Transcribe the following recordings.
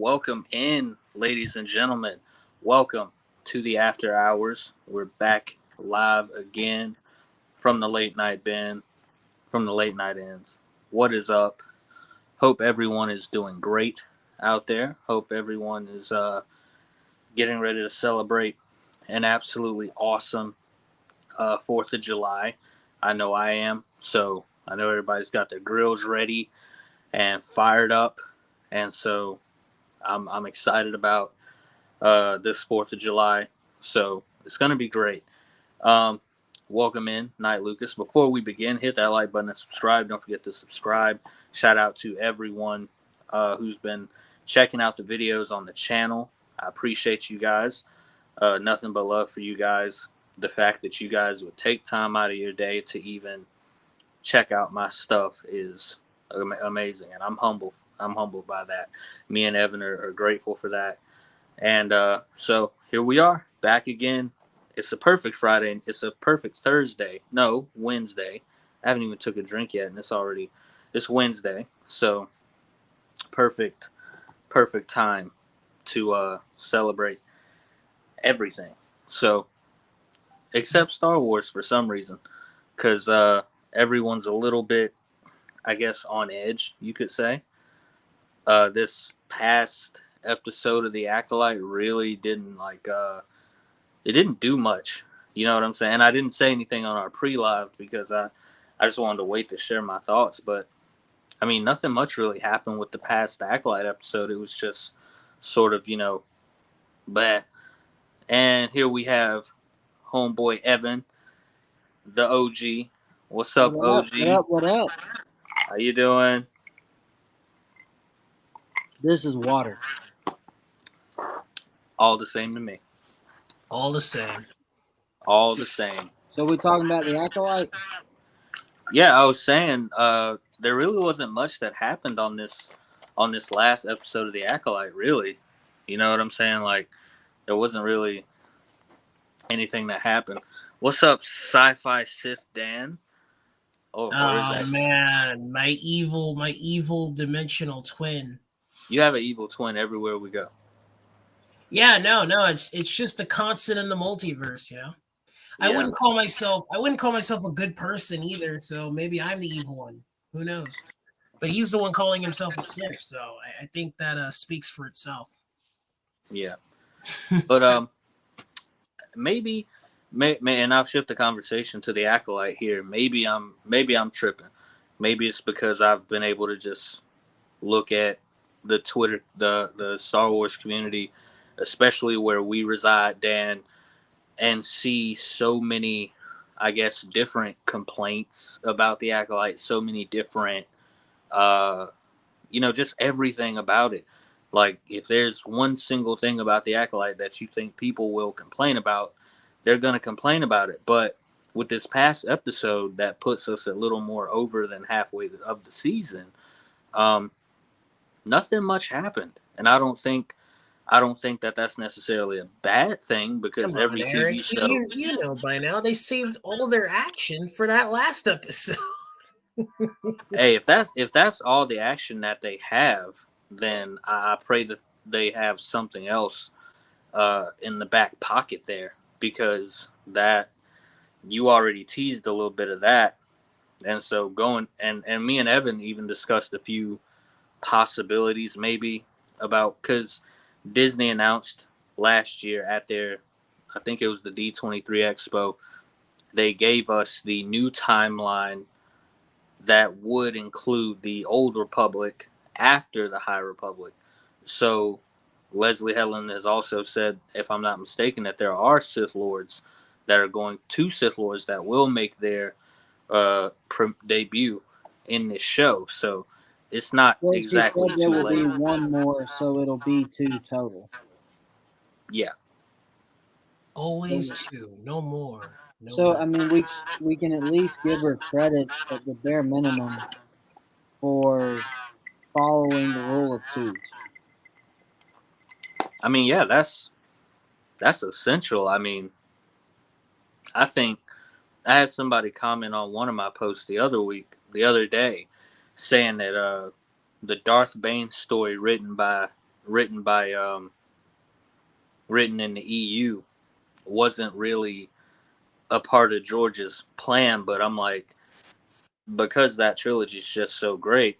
welcome in, ladies and gentlemen. Welcome to the After Hours. We're back live again from the late night bin, from the late night ends. What is up? Hope everyone is doing great out there. Hope everyone is getting ready to celebrate an absolutely awesome 4th of July. I know I am. So I know everybody's got their grills ready and fired up. And so I'm excited about this 4th of July. So it's going to be great. Um, Welcome in, Night Lucas. Before we begin, hit that like button and subscribe. Don't forget to subscribe. Shout out to everyone who's been checking out the videos on the channel. I appreciate you guys. Nothing but love for you guys. The fact that you guys would take time out of your day to even check out my stuff is amazing, and I'm humble. I'm humbled by that. Me and Evan are grateful for that. And so here we are, back again. It's a perfect Friday. It's a perfect Thursday. No, Wednesday. I haven't even took a drink yet, and it's Wednesday. So perfect, perfect time to celebrate everything. So except Star Wars for some reason, because everyone's a little bit, I guess, on edge, you could say. This past episode of The Acolyte really didn't it didn't do much. You know what I'm saying? I didn't say anything on our pre-live because I just wanted to wait to share my thoughts. But I mean, nothing much really happened with the past Acolyte episode. It was just sort of, blah. And here we have homeboy Evan, the OG. What's up, What up? OG? What up? What up? How you doing? This is water. All the same to me. All the same. All the same. So we're talking about the Acolyte? Yeah, I was saying there really wasn't much that happened on this last episode of The Acolyte, really. You know what I'm saying? Like, there wasn't really anything that happened. What's up, Sci-Fi Sith Dan? Oh, Oh man, my evil dimensional twin. You have an evil twin everywhere we go. Yeah, no, it's just a constant in the multiverse, you know. Yeah. I wouldn't call myself a good person either, so maybe I'm the evil one. Who knows? But he's the one calling himself a Sith, so I think that speaks for itself. Yeah. But maybe and I'll shift the conversation to the Acolyte here. Maybe I'm tripping. Maybe it's because I've been able to just look at the Twitter, the Star Wars community, especially where we reside, Dan, and see so many, I guess, different complaints about the Acolyte, so many different, just everything about it. Like, if there's one single thing about the Acolyte that you think people will complain about, they're going to complain about it. But with this past episode that puts us a little more over than halfway of the season, nothing much happened. And I don't think that that's necessarily a bad thing, because every Eric, TV show, you know by now they saved all their action for that last episode. hey, if that's all the action that they have, then I pray that they have something else in the back pocket there, because that you already teased a little bit of that. And so going and me and Evan even discussed a few possibilities maybe about, because Disney announced last year at their, I think it was the D23 Expo, they gave us the new timeline that would include the Old Republic after the High Republic. So Leslie Helen has also said, if I'm not mistaken, that there are Sith Lords that will make their debut in this show. So it's not exactly there too will late. be one more, so it'll be 2 total. Yeah. Always 2, no more. No so less. I mean, we can at least give her credit at the bare minimum for following the rule of 2. I mean, yeah, that's essential. I mean, I think I had somebody comment on one of my posts the other day, saying that the Darth Bane story written by written by written in the EU wasn't really a part of George's plan, but I'm like, because that trilogy is just so great,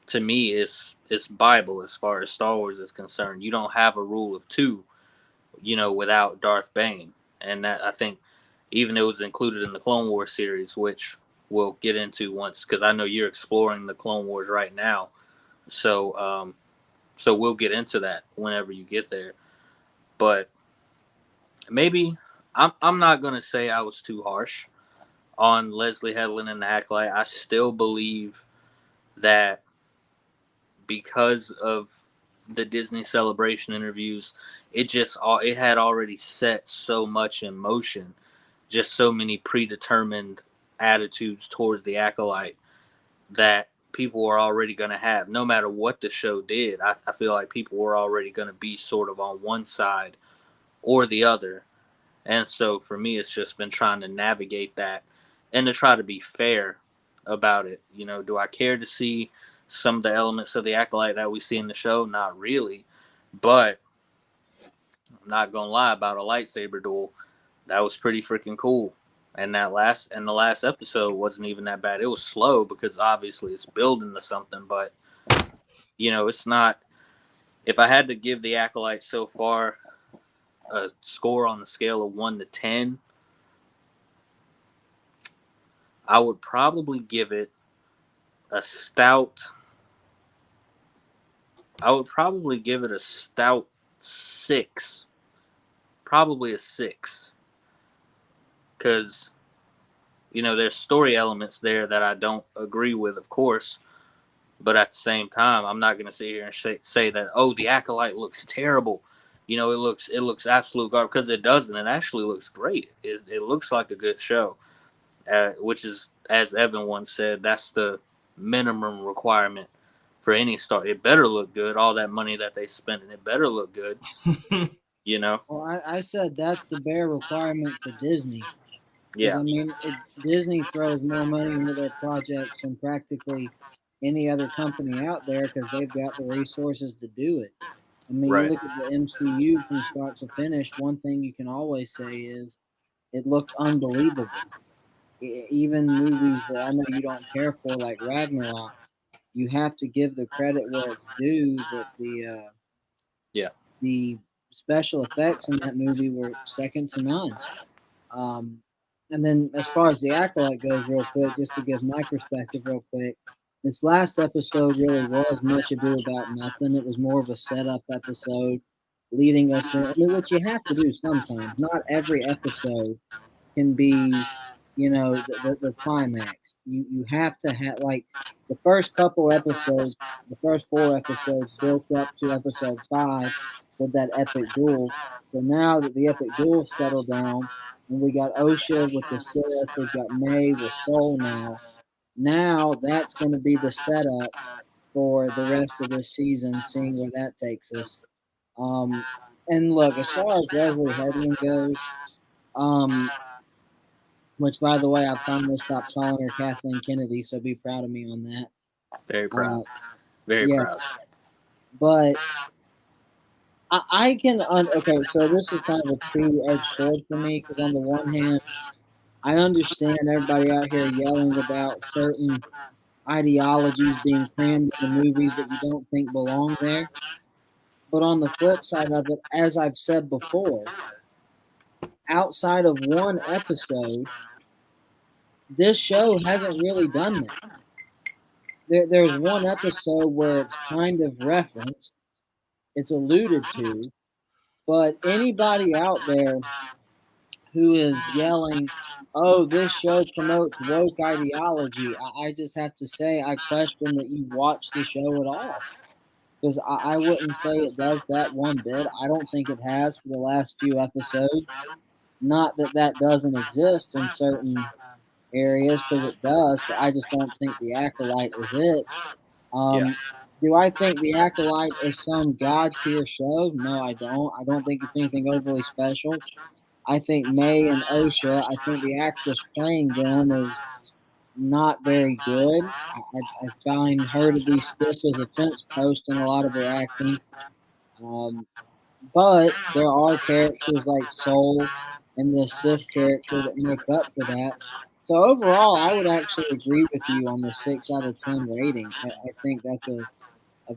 to me it's Bible as far as Star Wars is concerned. You don't have a rule of two, without Darth Bane. And that, I think, even it was included in the Clone Wars series, which we'll get into once, because I know you're exploring the Clone Wars right now. So we'll get into that whenever you get there. But maybe I'm not gonna say I was too harsh on Leslie Headland and the Acolyte. I still believe that because of the Disney Celebration interviews, it had already set so much in motion, just so many predetermined attitudes towards the Acolyte that people were already going to have. No matter what the show did, I feel like people were already going to be sort of on one side or the other. And so for me, it's just been trying to navigate that and to try to be fair about it. Do I care to see some of the elements of the Acolyte that we see in the show? Not really. But I'm not going to lie about a lightsaber duel. That was pretty freaking cool. And the last episode wasn't even that bad. It was slow because obviously it's building to something, but it's not. If I had to give the Acolyte so far a score on the scale of 1 to 10, I would probably give it a stout. I would probably give it a stout 6. Probably a 6. Because, there's story elements there that I don't agree with, of course. But at the same time, I'm not going to sit here and say that, oh, the Acolyte looks terrible. It looks absolute garbage, because it doesn't. It actually looks great. It looks like a good show, which is, as Evan once said, that's the minimum requirement for any star. It better look good. All that money that they spent, and it better look good. Well, I said that's the bare requirement for Disney. Because, Yeah. I mean, Disney throws more money into their projects than practically any other company out there because they've got the resources to do it. I mean, you Right. look at the MCU from start to finish, one thing you can always say is it looked unbelievable. Even movies that I know you don't care for, like Ragnarok, you have to give the credit where it's due that Yeah. the special effects in that movie were second to none. Um, and then, as far as the Acolyte goes, real quick, just to give my perspective, real quick, this last episode really was much ado about nothing. It was more of a setup episode, leading us in. I mean, what you have to do sometimes. Not every episode can be, the climax. You have to have like the first couple episodes, the first 4 episodes built up to episode 5 with that epic duel. So now that the epic duel settled down, and we got Osha with the Sith, we've got May with Soul now. Now that's going to be the setup for the rest of this season, seeing where that takes us. Um, and look, as far as Leslie Headland goes, um, which, by the way, I finally stopped calling her Kathleen Kennedy, so be proud of me on that. Very proud. Very Yeah, proud. but I can okay. So this is kind of a two-edged sword for me because on the one hand, I understand everybody out here yelling about certain ideologies being crammed into movies that you don't think belong there. But on the flip side of it, as I've said before, outside of one episode, this show hasn't really done that. There's one episode where it's kind of referenced, it's alluded to, but anybody out there who is yelling, "Oh, this show promotes woke ideology," I just have to say I question that you've watched the show at all. Because I wouldn't say it does that one bit. I don't think it has for the last few episodes. Not that that doesn't exist in certain areas, because it does, but I just don't think the Acolyte is it. Yeah. Um, do I think the Acolyte is some god tier show? No, I don't. I don't think it's anything overly special. I think May and Osha, I think the actress playing them is not very good. I find her to be stiff as a fence post in a lot of her acting. Um, but there are characters like Soul and the Sith character that make up for that. So overall, I would actually agree with you on the 6 out of 10 rating. I think that's a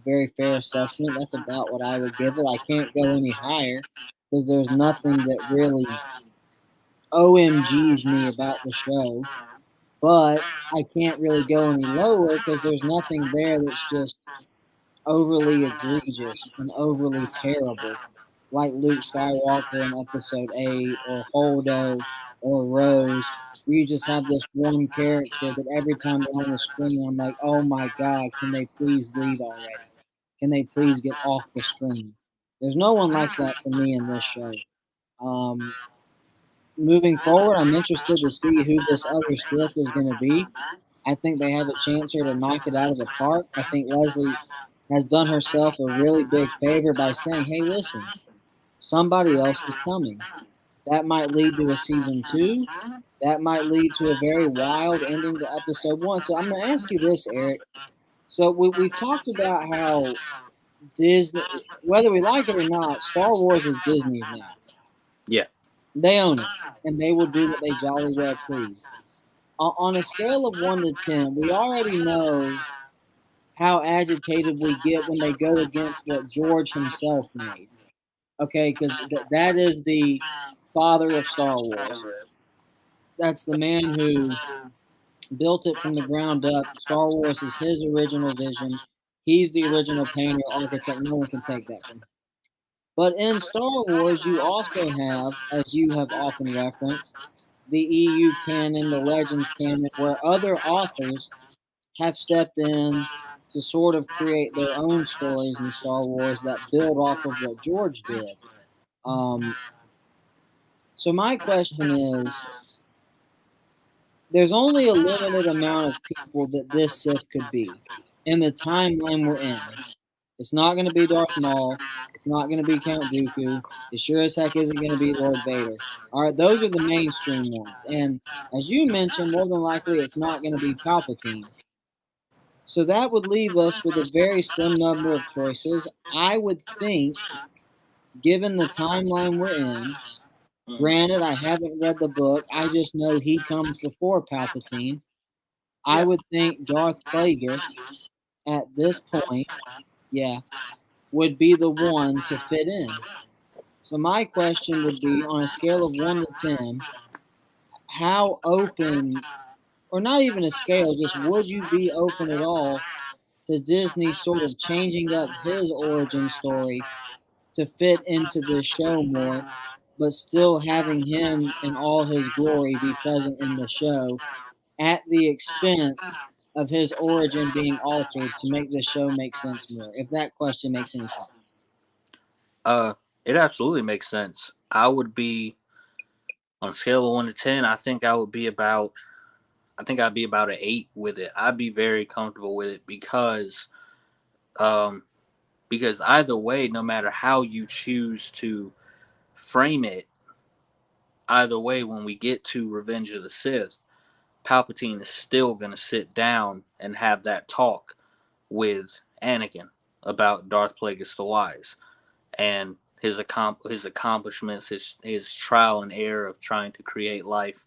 very fair assessment. That's about what I would give it. I can't go any higher because there's nothing that really OMGs me about the show. But I can't really go any lower because there's nothing there that's just overly egregious and overly terrible, like Luke Skywalker in Episode 8, or Holdo, or Rose. You just have this one character that every time they're on the screen, I'm like, oh my god, can they please leave already? Can they please get off the screen? There's no one like that for me in this show. Um, Moving forward, I'm interested to see who this other Sith is going to be. I think they have a chance here to knock it out of the park. I think Leslie has done herself a really big favor by saying, hey, listen, somebody else is coming. That might lead to a season 2. That might lead to a very wild ending to episode 1. So I'm going to ask you this, Eric. So we've talked about how Disney, whether we like it or not, Star Wars is Disney's now. Yeah. They own it, and they will do what they jolly well please. On a scale of 1 to 10, we already know how agitated we get when they go against what George himself made. Okay, because that is the father of Star Wars. That's the man who built it from the ground up. Star Wars is his original vision. He's the original painter, architect. No one can take that from him. But in Star Wars, you also have, as you have often referenced, the EU canon, the Legends canon, where other authors have stepped in to sort of create their own stories in Star Wars that build off of what George did. Um, so my question is, there's only a limited amount of people that this Sith could be in the timeline we're in. It's not going to be Darth Maul. It's not going to be Count Dooku. It sure as heck isn't going to be Lord Vader. All right, those are the mainstream ones. And as you mentioned, more than likely it's not going to be Palpatine. So that would leave us with a very slim number of choices. I would think, given the timeline we're in, granted, I haven't read the book, I just know he comes before Palpatine. I Yeah. would think Darth Plagueis at this point, yeah, would be the one to fit in. So my question would be, on a scale of 1 to 10, how open, or not even a scale, just would you be open at all to Disney sort of changing up his origin story to fit into this show more, but still having him in all his glory be present in the show at the expense of his origin being altered to make the show make sense more, if that question makes any sense. Uh, it absolutely makes sense. I would be on a scale of 1 to 10. I think I'd be about an 8 with it. I'd be very comfortable with it um, because either way, no matter how you choose to frame it, either way, when we get to Revenge of the Sith, Palpatine is still going to sit down and have that talk with Anakin about Darth Plagueis the Wise and his accomplishments, his trial and error of trying to create life,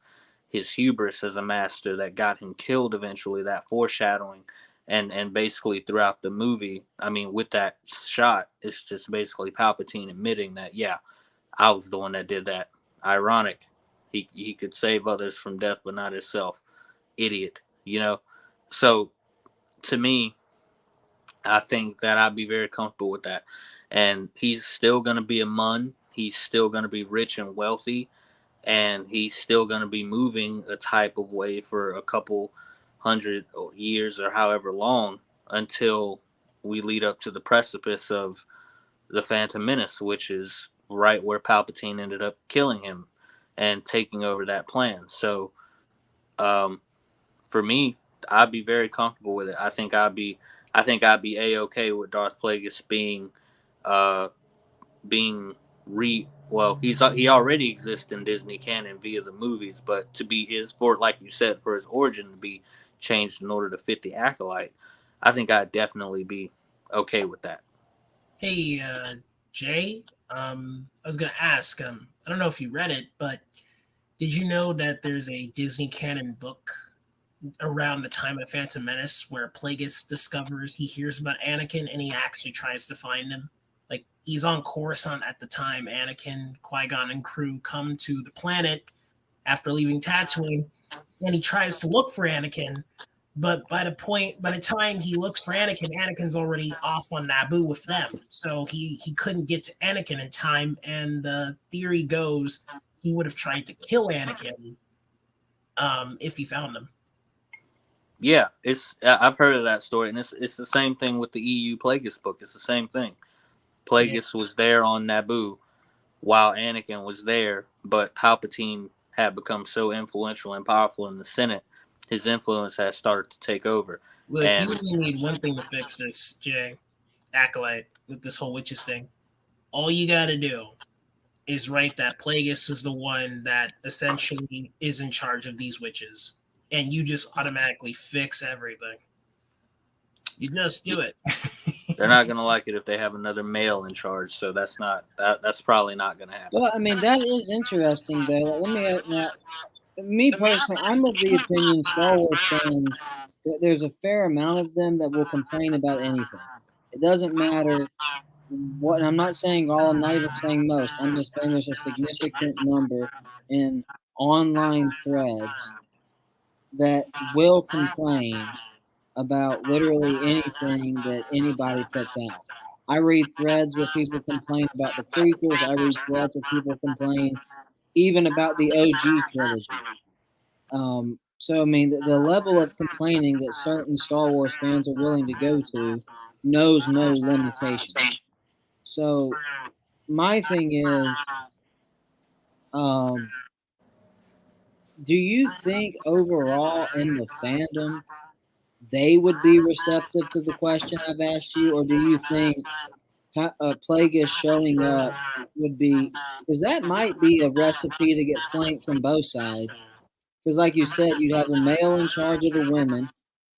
his hubris as a master that got him killed eventually, that foreshadowing, and basically throughout the movie, I mean, with that shot, it's just basically Palpatine admitting that, yeah, I was the one that did that. Ironic. He could save others from death, but not himself. Idiot. You know. So to me, I think that I'd be very comfortable with that. And he's still going to be a mun. He's still going to be rich and wealthy, and he's still going to be moving a type of way for a couple hundred years or however long until we lead up to the precipice of the Phantom Menace, which is right where Palpatine ended up killing him and taking over that plan. So, um, for me, I'd be very comfortable with it. I think I'd be a okay with Darth Plagueis uh, being well, he already exists in Disney canon via the movies, but to be his for like you said for his origin to be changed in order to fit the acolyte, I think I'd definitely be okay with that. Hey, Jay, I was gonna ask. I don't know if you read it, but did you know that there's a Disney canon book around the time of Phantom Menace where Plagueis discovers he hears about Anakin and he actually tries to find him? Like he's on Coruscant at the time. Anakin, Qui-Gon, and crew come to the planet after leaving Tatooine, and he tries to look for Anakin. But by the time he looks for Anakin, Anakin's already off on Naboo with them. So he couldn't get to Anakin in time. And the theory goes he would have tried to kill Anakin if he found him. Yeah, I've heard of that story, and it's the same thing with the EU Plagueis book. It's the same thing. Plagueis was there on Naboo while Anakin was there, but Palpatine had become so influential and powerful in the Senate, his influence had started to take over. Look, And you only need one thing to fix this, Jay. Acolyte, with this whole witches thing. All you got to do is write that Plagueis is the one that essentially is in charge of these witches, and you just automatically fix everything. You just do it. they're not going to like it if they have another male in charge, so that's probably not going to happen. Well, I mean, that is interesting, though. Let me now, me personally, I'm of the opinion Star Wars fans, there's a fair amount of them that will complain about anything. It doesn't matter what, I'm not saying all, I'm not even saying most. I'm just saying there's a significant number in online threads that will complain about literally anything that anybody puts out. I read threads where people complain about the prequels. I read threads where people complain even about the OG trilogy. So I mean, the level of complaining that certain Star Wars fans are willing to go to knows no limitation. So my thing is, um, do you think overall in the fandom they would be receptive to the question I've asked you, or do you think Plagueis showing up would be, because that might be a recipe to get flanked from both sides. Because, like you said, you'd have a male in charge of the women,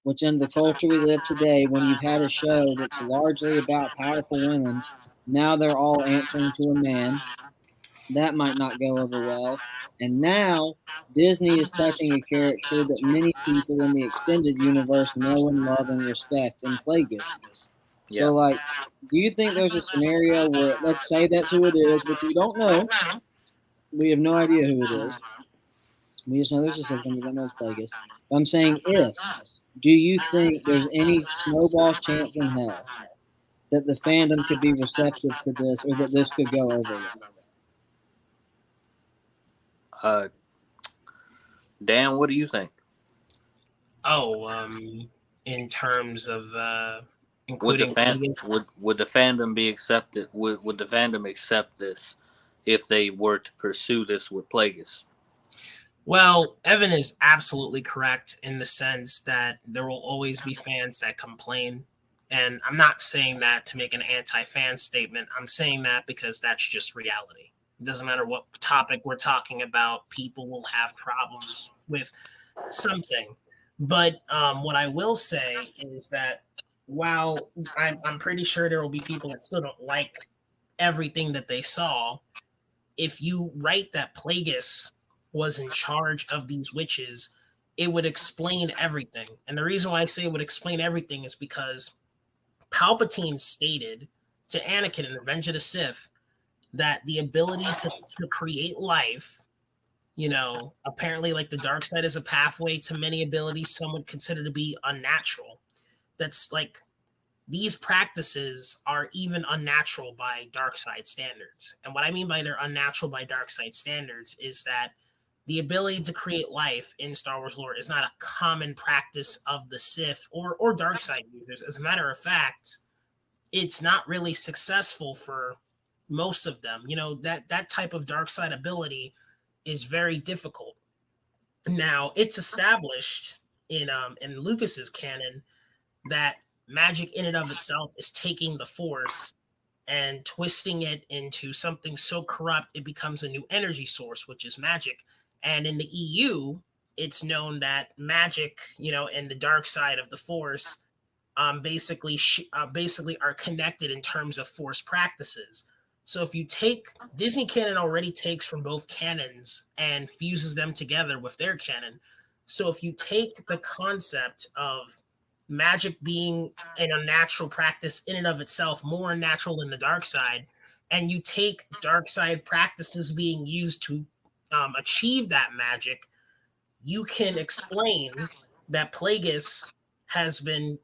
which in the culture we live today, when you've had a show that's largely about powerful women, now they're all answering to a man. That might not go over well. And now Disney is touching a character that many people in the extended universe know and love and respect in Plagueis. Yeah. So, like, do you think there's a scenario where, let's say that's who it is, which we don't know, we have no idea who it is. We just know there's a system, we don't know it's Plagueis. But I'm saying if, do you think there's any snowball's chance in hell that the fandom could be receptive to this or that this could go over well? Dan, what do you think? Oh, in terms of Would the including fan Plagueis, would the fandom be accepted? Would the fandom accept this if they were to pursue this with Plagueis? well, Evan is absolutely correct in the sense that there will always be fans that complain. And I'm not saying that to make an anti fan statement. I'm saying that because that's just reality. It doesn't matter what topic we're talking about, people will have problems with something. But what I will say is that while I'm pretty sure there will be people that still don't like everything that they saw, if you write that Plagueis was in charge of these witches, it would explain everything. And the reason why I say it would explain everything is because Palpatine stated to Anakin in Revenge of the Sith that the ability to create life, apparently like the dark side is a pathway to many abilities some would consider to be unnatural. That's like these practices are even unnatural by dark side standards. And what I mean by they're unnatural by dark side standards is that the ability to create life in Star Wars lore is not a common practice of the Sith or dark side users. As a matter of fact, it's not really successful for most of them. That type of dark side ability is very difficult. Now, it's established in Lucas's canon that magic in and of itself is taking the force and twisting it into something so corrupt it becomes a new energy source, which is magic. And in the EU, it's known that magic, and the dark side of the force basically are connected in terms of force practices. So if you take Disney canon already takes from both canons and fuses them together with their canon. So if you take the concept of magic being an unnatural practice in and of itself, more unnatural than the dark side, and you take dark side practices being used to achieve that magic, you can explain that Plagueis has been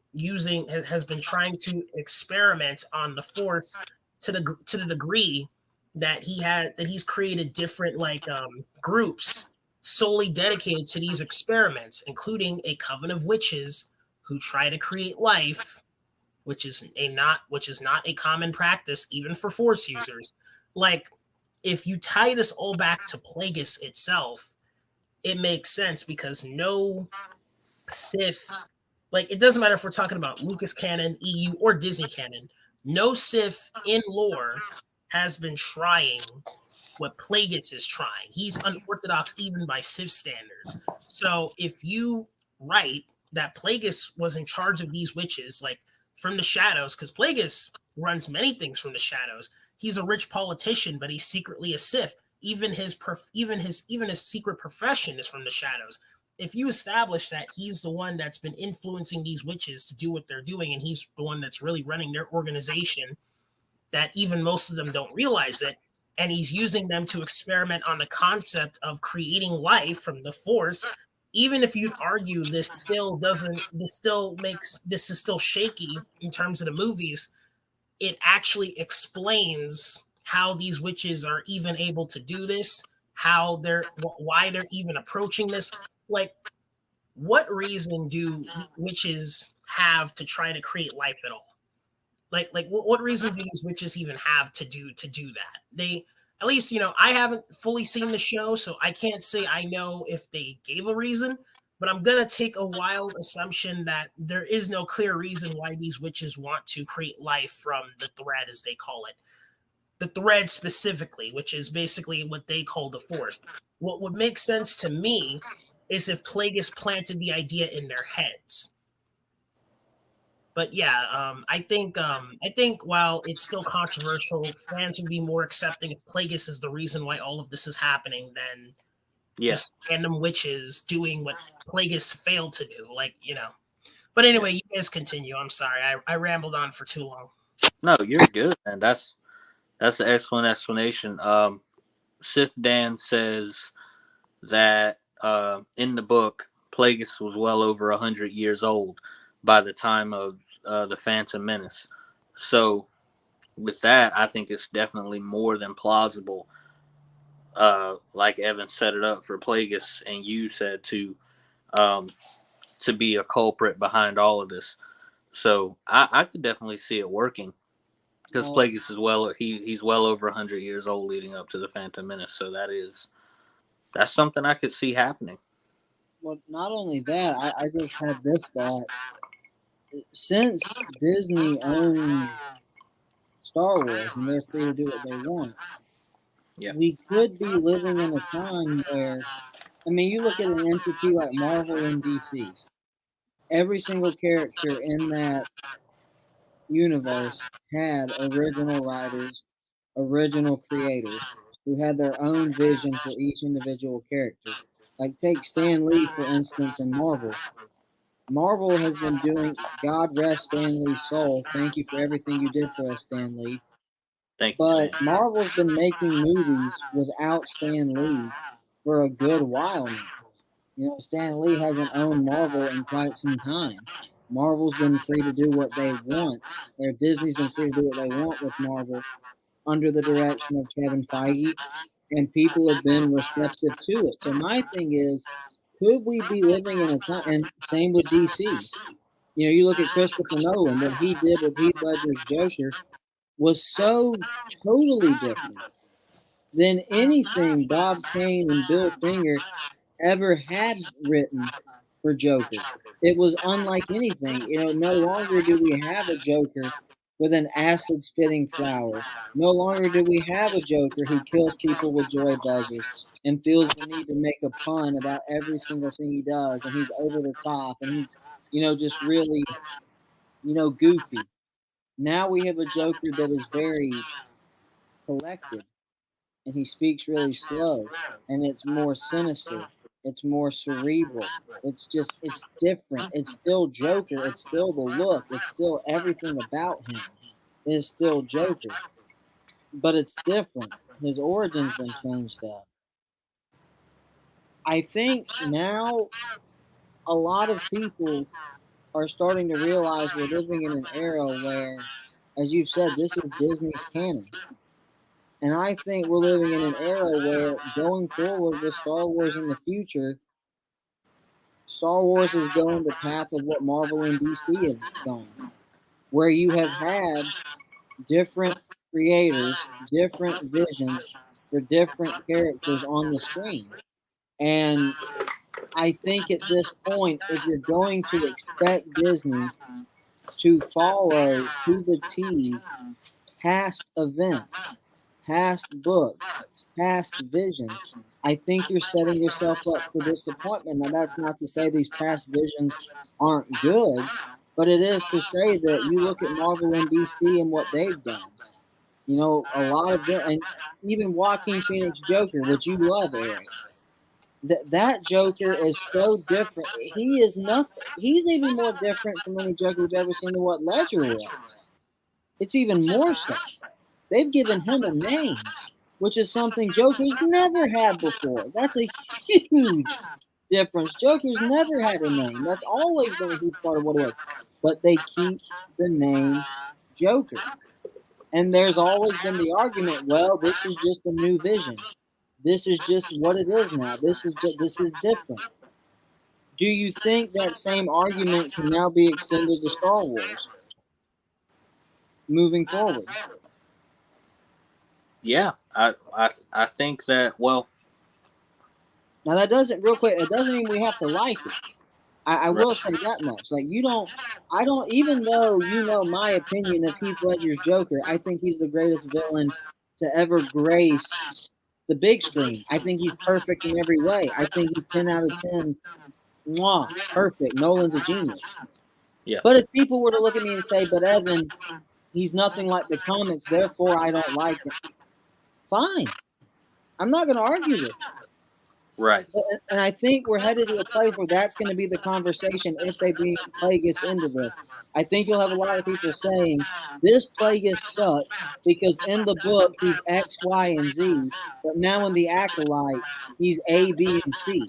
trying to experiment on the Force to the degree that he's created different groups solely dedicated to these experiments, including a coven of witches who try to create life, which is not a common practice even for Force users. Like, if you tie this all back to Plagueis itself, it makes sense because no Sith, like, it doesn't matter if we're talking about Lucas canon, EU, or Disney canon, no Sith in lore has been trying what Plagueis is trying. He's unorthodox even by Sith standards. So if you write that Plagueis was in charge of these witches, like from the shadows, because Plagueis runs many things from the shadows. He's a rich politician, but he's secretly a Sith. Even his secret profession is from the shadows. If you establish that he's the one that's been influencing these witches to do what they're doing, and he's the one that's really running their organization, that even most of them don't realize it, and he's using them to experiment on the concept of creating life from the Force, even if you'd argue this is still shaky in terms of the movies, it actually explains how these witches are even able to do this, why they're even approaching this. Like, what reason do witches have to try to create life at all? Like what reason do these witches even have to do that? They, at least, I haven't fully seen the show, so I can't say I know if they gave a reason, but I'm gonna take a wild assumption that there is no clear reason why these witches want to create life from the thread, as they call it. The thread specifically, which is basically what they call the Force. What would make sense to me is if Plagueis planted the idea in their heads. But yeah, I think while it's still controversial, fans would be more accepting if Plagueis is the reason why all of this is happening than just random witches doing what Plagueis failed to do. But anyway, you guys continue. I'm sorry, I rambled on for too long. No, you're good, man. That's an excellent explanation. Sith Dan says that in the book, Plagueis was well over 100 years old by the time of the Phantom Menace. So, with that, I think it's definitely more than plausible. Like Evan set it up for Plagueis, and you said um, to be a culprit behind all of this. So I could definitely see it working because Plagueis is he's well over 100 years old leading up to the Phantom Menace. So that's something I could see happening. Well, not only that, I just had this thought. Since Disney owns Star Wars and they're free to do what they want, we could be living in a time where, I mean, you look at an entity like Marvel and DC. Every single character in that universe had original writers, original creators who had their own vision for each individual character. Like, take Stan Lee, for instance, in Marvel. Marvel has been doing, God rest Stan Lee's soul. Thank you for everything you did for us, Stan Lee. Thank you, But Sam. Marvel's been making movies without Stan Lee for a good while now. Stan Lee hasn't owned Marvel in quite some time. Marvel's been free to do what they want, or Disney's been free to do what they want with Marvel under the direction of Kevin Feige, and people have been receptive to it. So my thing is, could we be living in a time, and same with DC. You look at Christopher Nolan, what he did with Heath Ledger's Joker was so totally different than anything Bob Kane and Bill Finger ever had written for Joker. It was unlike anything. No longer do we have a Joker with an acid spitting flower. No longer do we have a Joker who kills people with joy buzzers and feels the need to make a pun about every single thing he does, and he's over the top, and he's, just really, goofy. Now we have a Joker that is very collected, and he speaks really slow, and it's more sinister. It's more cerebral. It's different. It's still Joker. It's still the look. It's still everything about him is still Joker, but it's different. His origin's been changed up. I think now a lot of people are starting to realize we're living in an era where, as you've said, this is Disney's canon. And I think we're living in an era where, going forward with Star Wars in the future, Star Wars is going the path of what Marvel and DC have gone, where you have had different creators, different visions for different characters on the screen. And I think at this point, if you're going to expect Disney to follow to the T past events, past books, past visions, I think you're setting yourself up for disappointment. Now, that's not to say these past visions aren't good, but it is to say that you look at Marvel and DC and what they've done. You know, a lot of them, and even Joaquin Phoenix Joker, which you love, Eric. That Joker is so different. He is nothing. He's even more different from any Joker we've ever seen than what Ledger was. It's even more so. They've given him a name, which is something Joker's never had before. That's a huge difference. Joker's never had a name. That's always been a huge part of what it was. But they keep the name Joker. And there's always been the argument, well, this is just a new vision. This is just what it is now. This is different. Do you think that same argument can now be extended to Star Wars moving forward? Yeah, I think that. Well, now that doesn't real quick. It doesn't mean we have to like it. I will say that much. Like you don't. I don't. Even though you know my opinion of Heath Ledger's Joker, I think he's the greatest villain to ever grace the big screen. I think he's perfect in every way. I think he's 10 out of 10. Mwah, perfect. Nolan's a genius. Yeah. But if people were to look at me and say, but Evan, he's nothing like the comics, therefore I don't like him. Fine. I'm not going to argue with it. Right. And I think we're headed to a place where that's going to be the conversation if they bring Plagueis into this. I think you'll have a lot of people saying, this Plagueis sucks because in the book he's X, Y, and Z, but now in the Acolyte he's A, B, and C.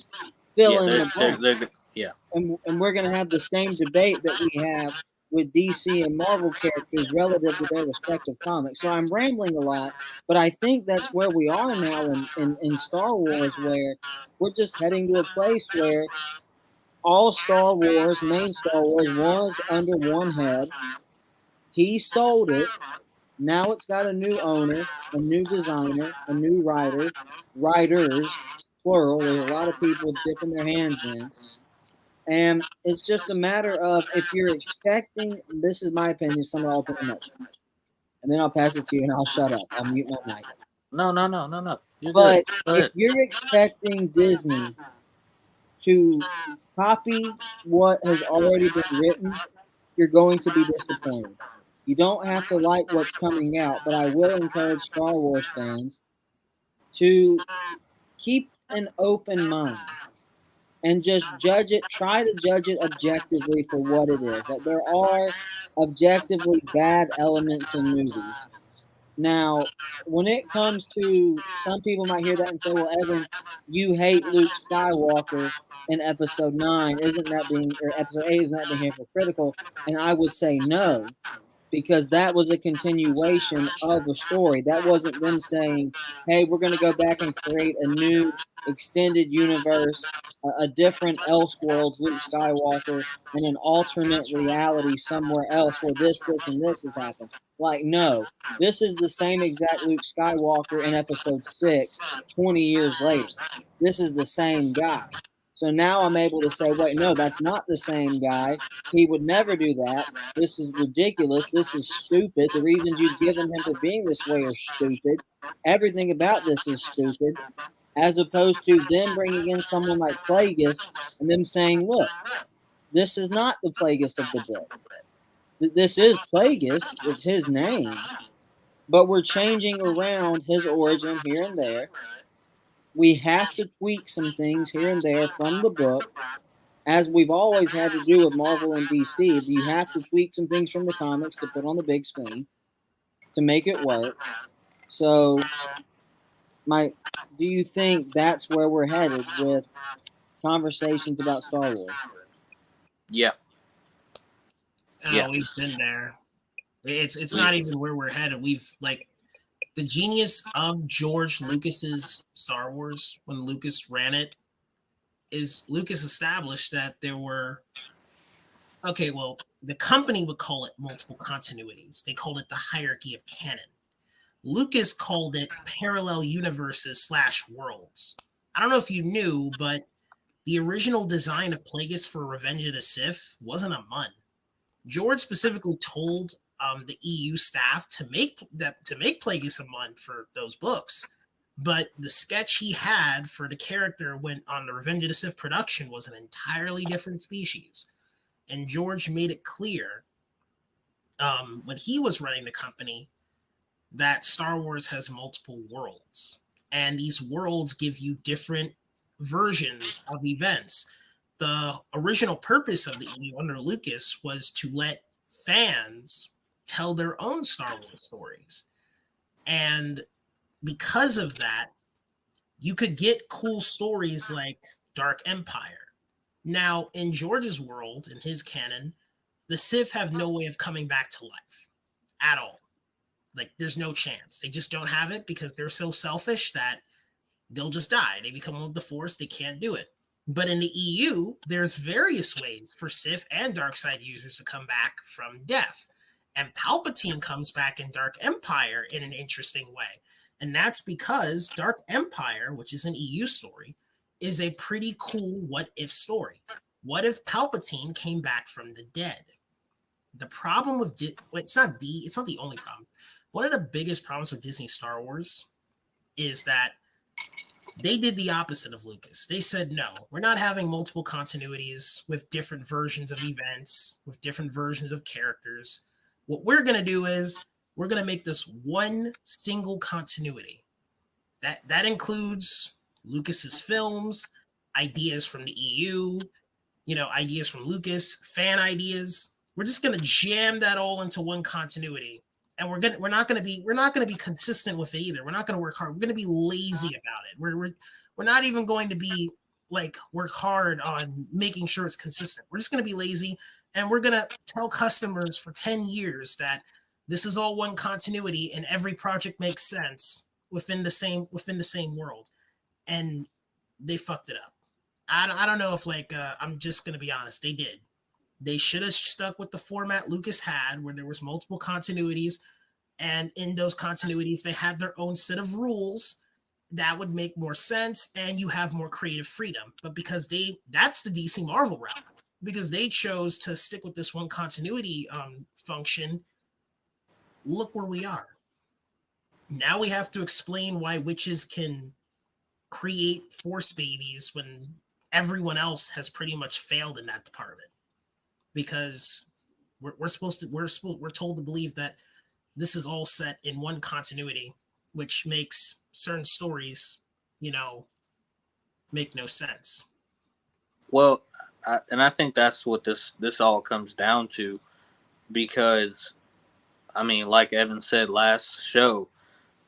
Fill in the blank. Yeah. And we're going to have the same debate that we have with DC and Marvel characters relative to their respective comics. So I'm rambling a lot, but I think that's where we are now in Star Wars, where we're just heading to a place where all Star Wars, main Star Wars, was under one head. He sold it. Now it's got a new owner, a new designer, a new writer, writers, plural. There's a lot of people dipping their hands in. And it's just a matter of if you're expecting, this is my opinion, someone will open emotion. And then I'll pass it to you and I'll shut up. I'll mute my mic. No. But if you're expecting Disney to copy what has already been written, you're going to be disappointed. You don't have to like what's coming out, but I will encourage Star Wars fans to keep an open mind. And just judge it, try to judge it objectively for what it is. That there are objectively bad elements in movies. Now, when it comes to, some people might hear that and say, well, Evan, you hate Luke Skywalker in episode 9. Isn't that being, or episode 8, isn't that being hypocritical? And I would say no, because that was a continuation of a story. That wasn't them saying, hey, we're going to go back and create a new extended universe, a different Elseworlds Luke Skywalker, and an alternate reality somewhere else where this, and this has happened. Like, no, this is the same exact Luke Skywalker in episode 6, 20 years later. This is the same guy. So now I'm able to say, wait, no, that's not the same guy. He would never do that. This is ridiculous. This is stupid. The reasons you've given him for being this way are stupid. Everything about this is stupid. As opposed to them bringing in someone like Plagueis and them saying, look, this is not the Plagueis of the book. This is Plagueis. It's his name. but we're changing around his origin here and there. We have to tweak some things here and there from the book, as we've always had to do with Marvel and DC. You have to tweak some things from the comics to put on the big screen to make it work. So, my, do you think that's where we're headed with conversations about Star Wars? Yeah, yeah. Oh, we've been there. It's We not even where we're headed. We've like the genius of George Lucas's Star Wars when Lucas ran it is Lucas established that there were okay, well, the company would call it multiple continuities. They called it the hierarchy of canon. Lucas called it parallel universes slash worlds. I don't know if you knew, but the original design of Plagueis for Revenge of the Sith wasn't a mun. George specifically told the EU staff to make Plagueis a mun for those books, but the sketch he had for the character when on the Revenge of the Sith production was an entirely different species, and George made it clear when he was running the company that Star Wars has multiple worlds, and these worlds give you different versions of events. The original purpose of the EU under Lucas was to let fans tell their own Star Wars stories. And because of that, you could get cool stories like Dark Empire. Now, in George's world, in his canon, the Sith have no way of coming back to life at all. Like, there's no chance. They just don't have it because they're so selfish that they'll just die. They become one with the Force. They can't do it. But in the EU, there's various ways for Sith and Darkseid users to come back from death. And Palpatine comes back in Dark Empire in an interesting way. And that's because Dark Empire, which is an EU story, is a pretty cool what if story. What if Palpatine came back from the dead? The problem with it's not the only problem. One of the biggest problems with Disney Star Wars is that they did the opposite of Lucas. They said, no, we're not having multiple continuities with different versions of events, with different versions of characters. What we're going to do is we're going to make this one single continuity. That includes Lucas's films, ideas from the EU, ideas from Lucas, fan ideas. We're just going to jam that all into one continuity. And we're not going to be consistent with it either. We're not going to work hard. We're going to be lazy about it. We're not even going to be like work hard on making sure it's consistent. We're just going to be lazy, and we're going to tell customers for 10 years that this is all one continuity and every project makes sense within the same world. And they fucked it up. I don't know if I'm just going to be honest. They did. They should have stuck with the format Lucas had, where there was multiple continuities, and in those continuities, they had their own set of rules that would make more sense, and you have more creative freedom. But because that's the DC Marvel route, because they chose to stick with this one continuity function, look where we are. Now we have to explain why witches can create force babies when everyone else has pretty much failed in that department. Because we're told to believe that this is all set in one continuity, which makes certain stories, make no sense. Well, I think that's what this all comes down to, because I mean, like Evan said last show,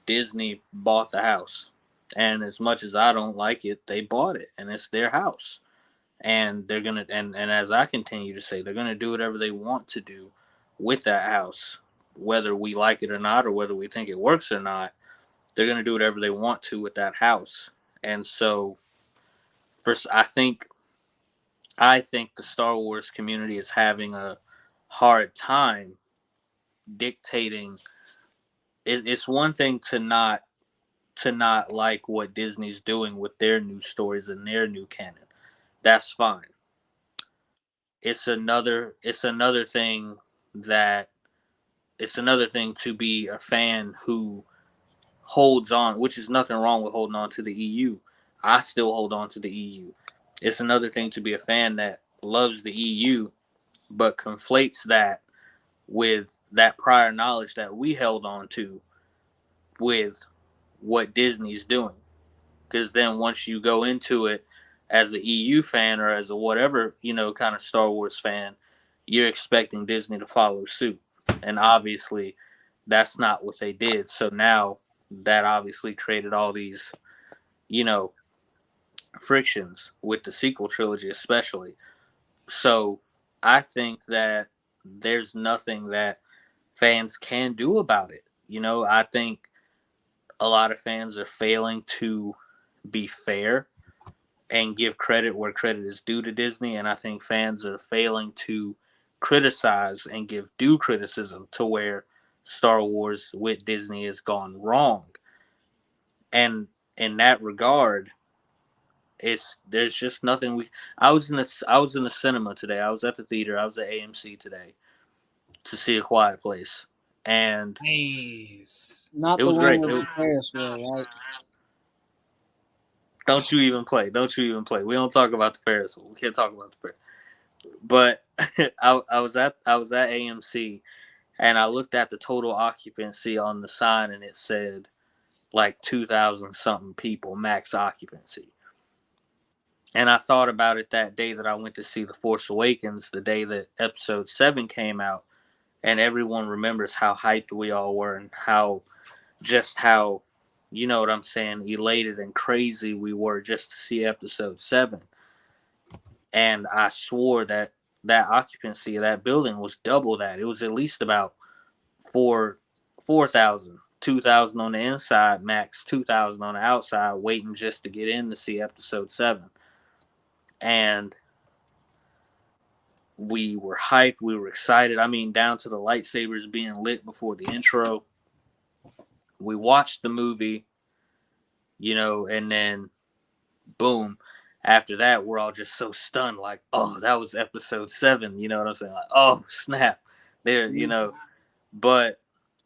Disney bought the house, and as much as I don't like it, they bought it, and it's their house. And they're gonna and as I continue to say, they're gonna do whatever they want to do with that house, whether we like it or not, or whether we think it works or not. They're gonna do whatever they want to with that house. And so, first, I think the Star Wars community is having a hard time dictating. It's one thing to not like what Disney's doing with their new stories and their new canon. That's fine. It's another thing that it's another thing to be a fan who holds on, which is nothing wrong with holding on to the EU. I still hold on to the EU. It's another thing to be a fan that loves the EU but conflates that with that prior knowledge that we held on to with what Disney's doing. Because then once you go into it as an EU fan or as a whatever, kind of Star Wars fan, you're expecting Disney to follow suit. And obviously, that's not what they did. So now that obviously created all these, you know, frictions with the sequel trilogy, especially. So I think that there's nothing that fans can do about it. I think a lot of fans are failing to be fair and give credit where credit is due to Disney, and I think fans are failing to criticize and give due criticism to where Star Wars with Disney has gone wrong. And in that regard, there's just nothing we. I was in the cinema today. I was at the theater. I was at AMC today to see A Quiet Place, and Nice. Not it the was one great. with the Ferris wheel, right? Don't you even play? Don't you even play? We don't talk about the Ferris wheel. We can't talk about the Ferris. But I was at AMC, and I looked at the total occupancy on the sign, and it said like 2,000 something people max occupancy. And I thought about it that day that I went to see The Force Awakens, the day that Episode 7 came out, and everyone remembers how hyped we all were and how, you know what I'm saying, elated and crazy we were just to see Episode 7. And I swore that that occupancy of that building was double that. It was at least about 4,000, 2,000 on the inside, max 2,000 on the outside, waiting just to get in to see Episode 7. And we were hyped. We were excited. I mean, down to the lightsabers being lit before the intro. We watched the movie, and then boom. After that, we're all just so stunned, like, oh, that was Episode 7. You know what I'm saying? Like, oh, snap. There. But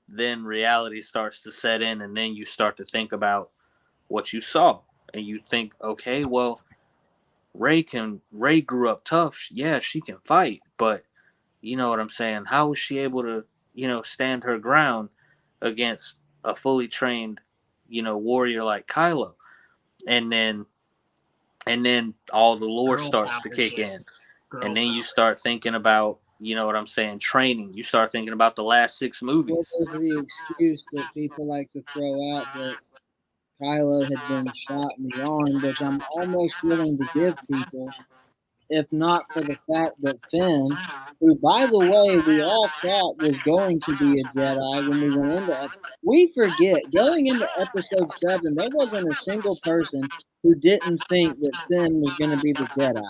then reality starts to set in, and then you start to think about what you saw. And you think, okay, well, Ray grew up tough. Yeah, she can fight, but you know what I'm saying? How was she able to, stand her ground against a fully trained, warrior like Kylo? And then all the lore Girl starts to power, kick Jay. in. Girl And then power. you start thinking about, you know what I'm saying, training. You start thinking about the last 6 What movies. was the excuse that people like to throw out that Kylo had been shot in the arm, which I'm almost willing to give people, if not for the fact that Finn, who, by the way, we all thought was going to be a Jedi when we went into we forget, going into Episode 7, there wasn't a single person who didn't think that Finn was going to be the Jedi.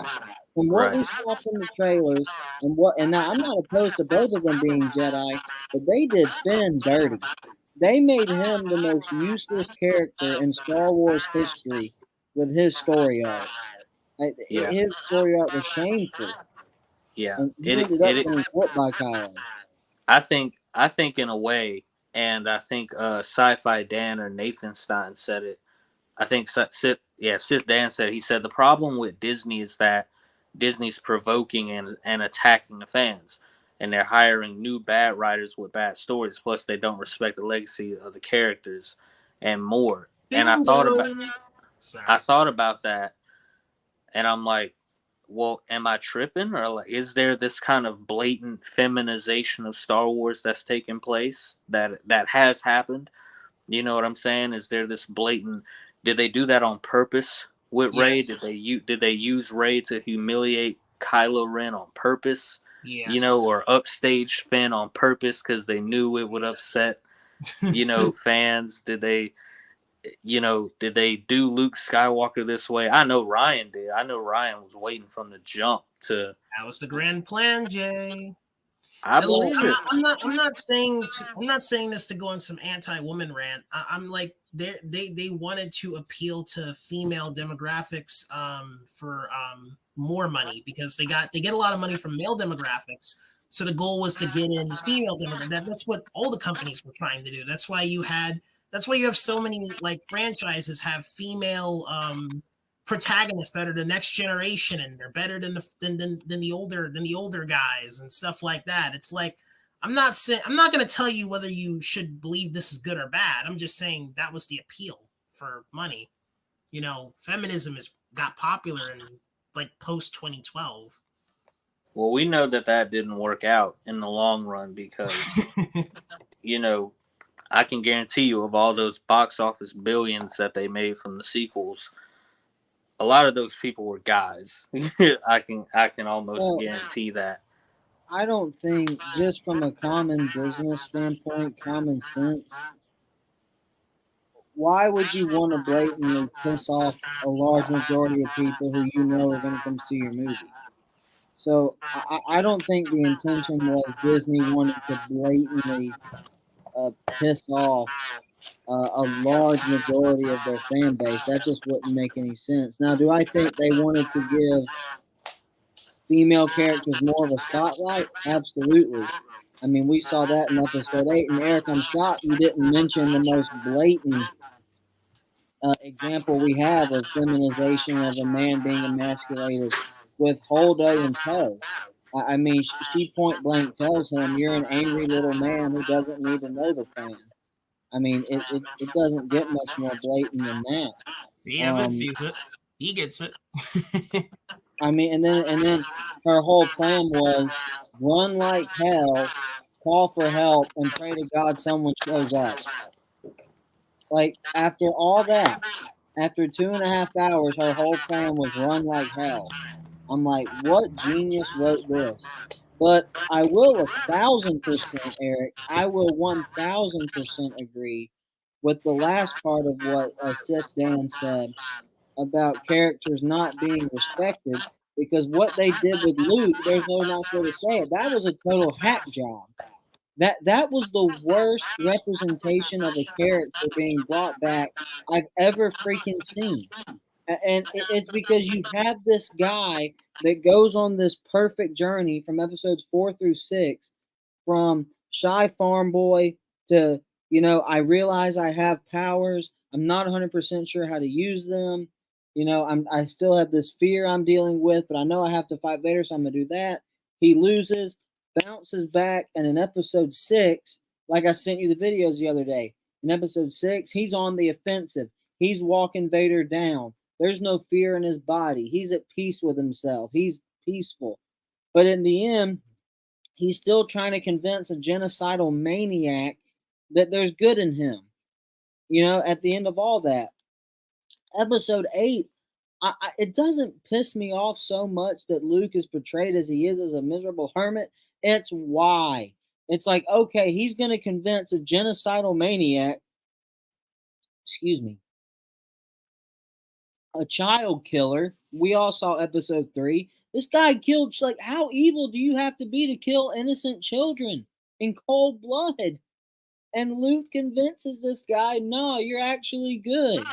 From what Right. we saw from the trailers, and now I'm not opposed to both of them being Jedi, but they did Finn dirty. They made him the most useless character in Star Wars history with his story arc. Yeah. His story arc was shameful, Yeah. and he It ended up it getting whooped by Kylo. I think in a way, and I think Sci-Fi Dan or Nathan Stein said it. I think Sith Dan said, he said the problem with Disney is that Disney's provoking and attacking the fans, and they're hiring new bad writers with bad stories. Plus, they don't respect the legacy of the characters and more. And Bingo. I Sorry. thought about that, and I'm like, well, am I tripping, or like, is there this kind of blatant feminization of Star Wars that's taking place that has happened? You know what I'm saying? Is there this blatant? Did they do that on purpose with Ray? Yes. Did they use Ray to humiliate Kylo Ren on purpose? Yes. Or upstage Finn on purpose because they knew it would upset fans? Did they do Luke Skywalker this way? I know Ryan did. I know Ryan was waiting from the jump to. That was the grand plan, Jay. I And look, believe I'm it. not, I'm not, I'm not saying, I'm not saying this to go on some anti-woman rant. I'm like, they wanted to appeal to female demographics, for more money because they get a lot of money from male demographics. So the goal was to get in female demographics. That's what all the companies were trying to do. That's why you have so many like franchises have female protagonists that are the next generation and they're better than the older guys and stuff like that. It's like I'm not saying I'm not going to tell you whether you should believe this is good or bad. I'm just saying that was the appeal for money. Feminism is got popular in like post 2012. Well, we know that didn't work out in the long run because, you know, I can guarantee you of all those box office billions that they made from the sequels, a lot of those people were guys. I can almost Well, guarantee that. I don't think, just from a common business standpoint, common sense, why would you want to blatantly piss off a large majority of people who you know are going to come see your movie? So I don't think the intention was Disney wanted to blatantly piss off a large majority of their fan base. That just wouldn't make any sense. Now, do I think they wanted to give female characters more of a spotlight? Absolutely. I mean, we saw that in episode 8. And Eric, I'm shocked you didn't mention the most blatant example we have of feminization of a man being emasculated with Holdo and Poe. I mean, she point blank tells him, "You're an angry little man who doesn't need to know the plan." I mean, it doesn't get much more blatant than that. See, Evan Um, sees it. He gets it. I mean, and then her whole plan was run like hell, call for help, and pray to God someone shows up. Like after all that, after 2.5 hours, her whole plan was run like hell. I'm like, what genius wrote this? But I will 1,000%, Eric. I will 1,000% agree with the last part of what Sith Dan said about characters not being respected because what they did with Luke, there's no nice way to say it. That was a total hack job. That was the worst representation of a character being brought back I've ever freaking seen. And it's because you have this guy that goes on this perfect journey from episodes 4 through 6, from shy farm boy to, I realize I have powers. I'm not 100% sure how to use them. I still have this fear I'm dealing with, but I know I have to fight Vader, so I'm gonna do that. He loses, bounces back, and in episode 6, like I sent you the videos the other day, in episode 6, he's on the offensive. He's walking Vader down. There's no fear in his body. He's at peace with himself. He's peaceful. But in the end, he's still trying to convince a genocidal maniac that there's good in him. At the end of all that, episode 8, it doesn't piss me off so much that Luke is portrayed as he is as a miserable hermit. It's why. It's like, okay, he's going to convince a genocidal maniac, excuse me, a child killer. We all saw episode 3. This guy killed, like, how evil do you have to be to kill innocent children in cold blood? And Luke convinces this guy, no, you're actually good.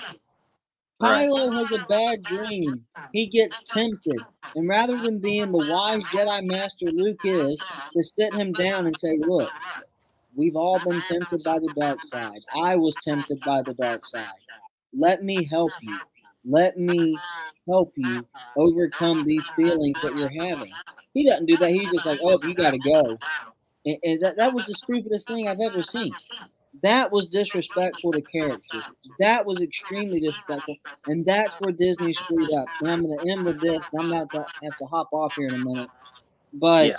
Right. Kylo has a bad dream. He gets tempted. And rather than being the wise Jedi Master Luke is, to sit him down and say, look, we've all been tempted by the dark side. I was tempted by the dark side. Let me help you. Let me help you overcome these feelings that you're having. He doesn't do that. He's just like, oh, you got to go. And that was the stupidest thing I've ever seen. That was disrespectful to characters. That was extremely disrespectful. And that's where Disney screwed up. And I'm going to end with this. I'm about to have to hop off here in a minute. But Yeah.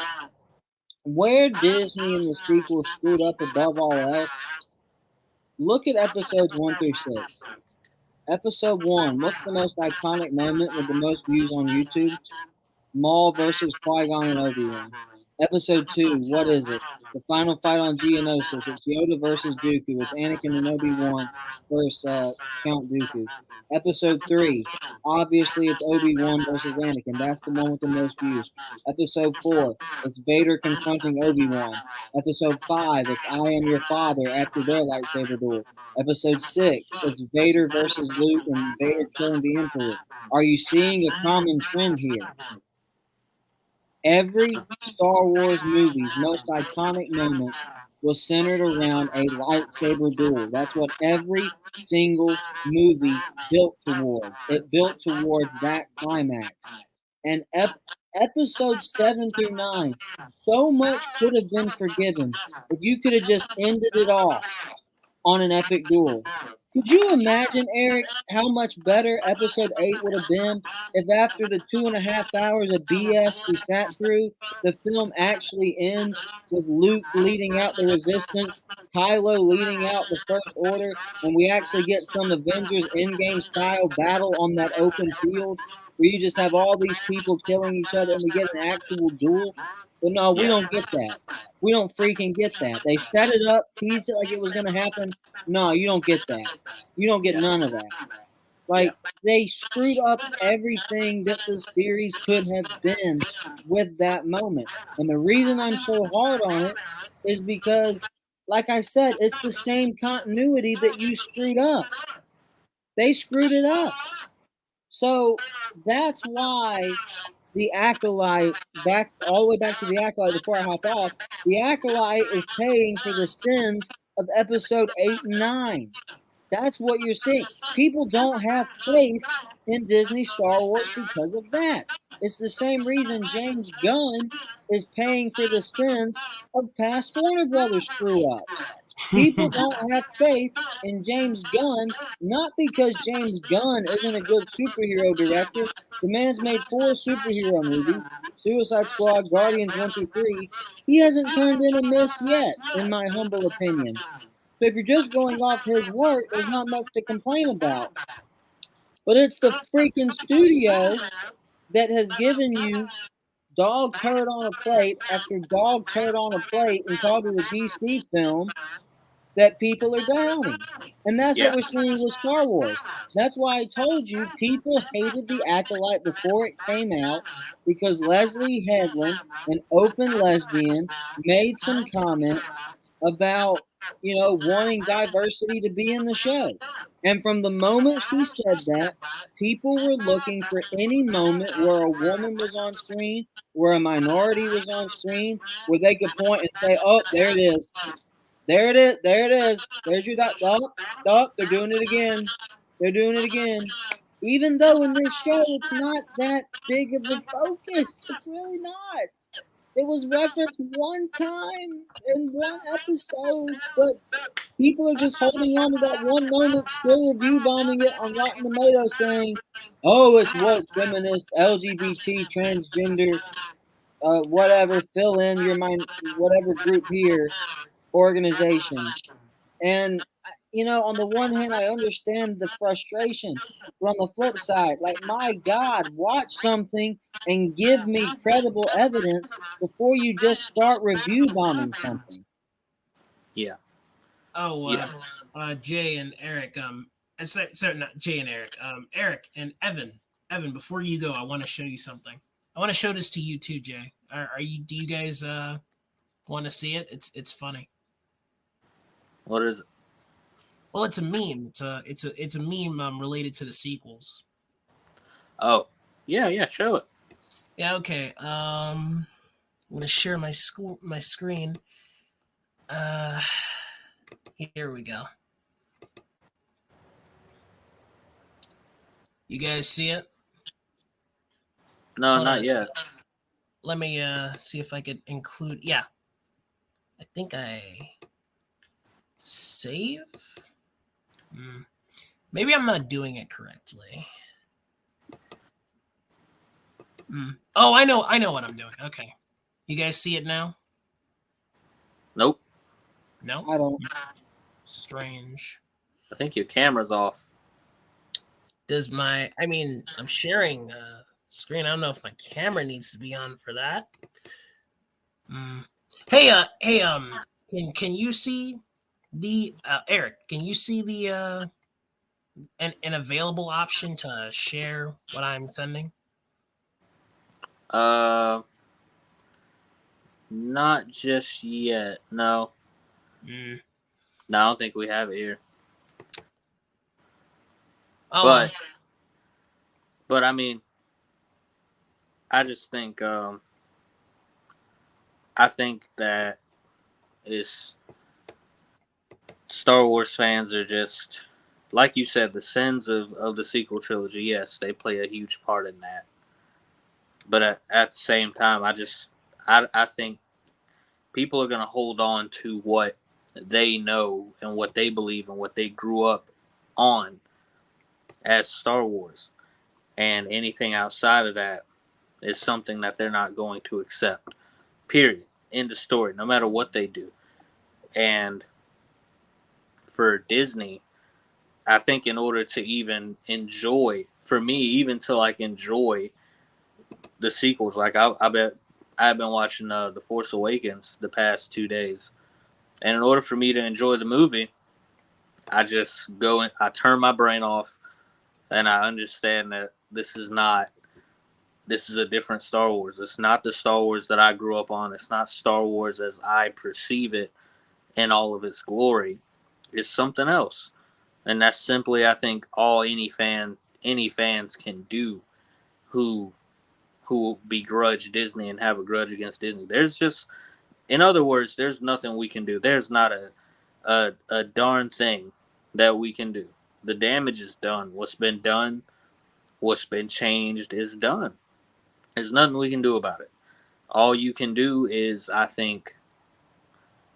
where Disney and the sequel screwed up above all else, look at episodes 1 through 6. Episode 1, what's the most iconic moment with the most views on YouTube? Maul versus Qui-Gon and Obi-Wan. Episode 2, what is it? The final fight on Geonosis. It's Yoda versus Dooku. It's Anakin and Obi-Wan versus Count Dooku. Episode 3, obviously it's Obi-Wan versus Anakin. That's the one with the most views. Episode 4, it's Vader confronting Obi-Wan. Episode 5, it's I Am Your Father after their lightsaber duel. Episode 6, it's Vader versus Luke and Vader killing the Emperor. Are you seeing a common trend here? Every Star Wars movie's most iconic moment was centered around a lightsaber duel. That's what every single movie built towards. It built towards that climax. And episodes 7 through 9, so much could have been forgiven if you could have just ended it off on an epic duel. Could you imagine, Eric, how much better episode 8 would have been if after the 2.5 hours of BS we sat through, the film actually ends with Luke leading out the Resistance, Kylo leading out the First Order, and we actually get some Avengers Endgame style battle on that open field where you just have all these people killing each other and we get an actual duel? But no, we Yeah. don't get that. We don't freaking get that. They set it up, teased it like it was going to happen. No, you don't get that. You don't get Yeah. none of that. Yeah. Like, they screwed up everything that the series could have been with that moment. And the reason I'm so hard on it is because, like I said, it's the same continuity that you screwed up. They screwed it up. So that's why the Acolyte, back all the way back to the Acolyte before I hop off, the Acolyte is paying for the sins of episode 8 and 9. That's what you're seeing. People don't have faith in Disney Star Wars because of that. It's the same reason James Gunn is paying for the sins of past Warner Brothers screw ups. People don't have faith in James Gunn, not because James Gunn isn't a good superhero director. The man's made 4 superhero movies: Suicide Squad, Guardians 1 through 3. He hasn't turned in a miss yet, in my humble opinion. So if you're just going off his work, there's not much to complain about. But it's the freaking studio that has given you dog turd on a plate after dog turd on a plate and called it a DC film that people are downing. And that's what Yeah. we're seeing with Star Wars. That's why I told you people hated The Acolyte before it came out because Leslie Headland, an open lesbian, made some comments about, wanting diversity to be in the show. And from the moment she said that, people were looking for any moment where a woman was on screen, where a minority was on screen, where they could point and say, oh, there it is. There it is. There it is. There's your dot. Up, up. They're doing it again. They're doing it again. Even though in this show it's not that big of a focus. It's really not. It was referenced one time in one episode, but people are just holding on to that one moment, still review bombing it on Rotten Tomatoes, saying, "Oh, it's woke, feminist, LGBT, transgender, whatever. Fill in your mind, whatever group here." Organization. And on the one hand, I understand the frustration, but on the flip side, like, my God, watch something and give me credible evidence before you just start review bombing something. Yeah. Oh, Yeah. Jay and Eric. Sorry, not Jay and Eric. Eric and Evan. Evan, before you go, I want to show you something. I want to show this to you too, Jay. Are you? Do you guys want to see it? It's funny. What is it? Well, it's a meme. It's a meme related to the sequels. Oh. Yeah. Yeah. Show it. Yeah. Okay. I'm gonna share my screen. Uh, Here we go. You guys see it? No, Hold on not a yet. second. Let me see if I could include. Yeah, I think I save. Maybe I'm not doing it correctly. Oh, I know what I'm doing. Okay, you guys see it now? Nope. No. I don't. Strange. I think your camera's off. Does my? I mean, I'm sharing screen. I don't know if my camera needs to be on for that. Hey, can you see the Eric? Can you see the an available option to share what I'm sending? Uh, not just yet. No. No, I don't think we have it here. Oh, But I mean, I just think I think that is Star Wars fans are just, like you said, the sins of the sequel trilogy. Yes, they play a huge part in that. But at the same time, I think people are going to hold on to what they know and what they believe and what they grew up on as Star Wars. And anything outside of that is something that they're not going to accept. Period. End of story. No matter what they do. And for Disney, I think in order to even enjoy, for me, even to like enjoy the sequels, like I bet I've been watching The Force Awakens the past 2 days, and in order for me to enjoy the movie, I just go and I turn my brain off, and I understand that this is a different Star Wars. It's not the Star Wars that I grew up on. It's not Star Wars as I perceive it in all of its glory. It's something else. And that's simply, I think, all any fans can do who begrudge Disney and have a grudge against Disney. There's just, in other words, there's nothing we can do. There's not a darn thing that we can do. The damage is done. What's been changed is done. There's nothing we can do about it. All you can do is, I think,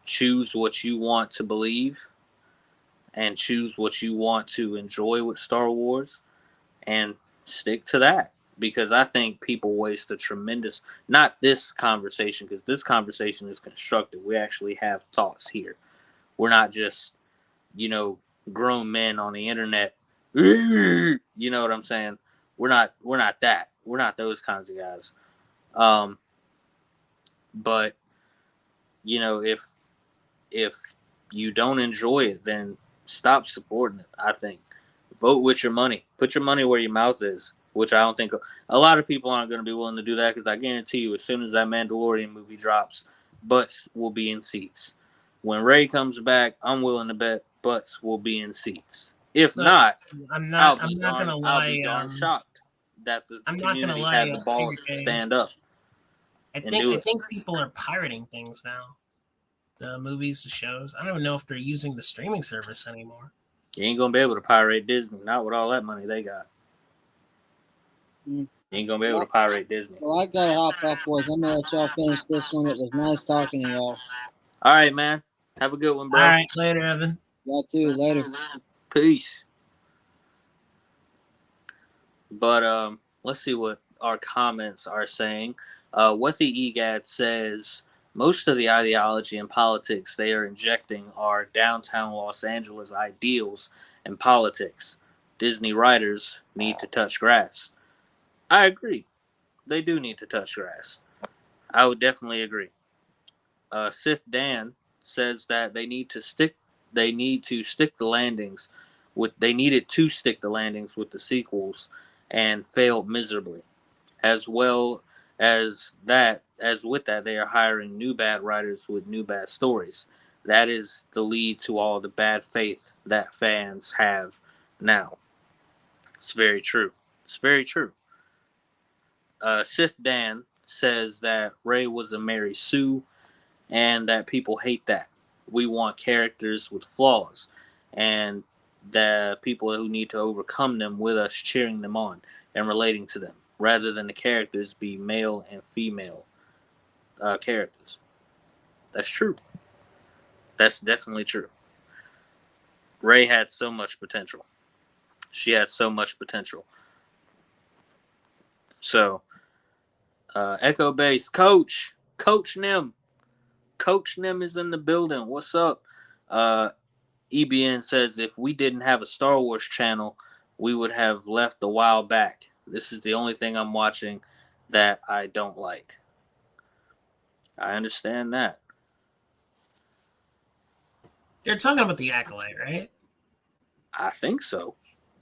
choose what you want to believe and choose what you want to enjoy with Star Wars and stick to that. Because I think people waste a tremendous, not this conversation, because this conversation is constructive. We actually have thoughts here. We're not just, grown men on the internet. You know what I'm saying? We're not that. We're not those kinds of guys. But if you don't enjoy it, then stop supporting it. I think vote with your money. Put your money where your mouth is, which I don't think a lot of people aren't going to be willing to do that, because I guarantee you, as soon as that Mandalorian movie drops, butts will be in seats. When Rey comes back, I'm willing to bet butts will be in seats. If not, I'll be darn shocked that the community had the balls to stand up. I think people are pirating things now. The movies, the shows. I don't even know if they're using the streaming service anymore. You ain't gonna be able to pirate Disney, not with all that money they got. You ain't gonna be able to pirate Disney. Well, I gotta hop off, boys. I'm gonna let y'all finish this one. It was nice talking to y'all. All right, man. Have a good one, bro. All right, later, Evan. Y'all too. Later. Peace. But let's see what our comments are saying. What the EGAD says, most of the ideology and politics they are injecting are downtown Los Angeles ideals and politics. Disney writers need to touch grass. I agree. They do need to touch grass. I would definitely agree. Sith Dan says that they needed to stick the landings with the sequels and failed miserably. As well as with that, they are hiring new bad writers with new bad stories. That is the lead to all the bad faith that fans have now. It's very true. It's very true. Sith Dan says that Rey was a Mary Sue, and that people hate that. We want characters with flaws, and the people who need to overcome them with us cheering them on and relating to them, rather than the characters be male and female characters. That's true. That's definitely true. Rey had so much potential. She had so much potential. So, Echo Base, Coach Nim. Coach Nim is in the building. What's up? EBN says, if we didn't have a Star Wars channel, we would have left a while back. This is the only thing I'm watching that I don't like. I understand that. They're talking about the Acolyte, right? I think so.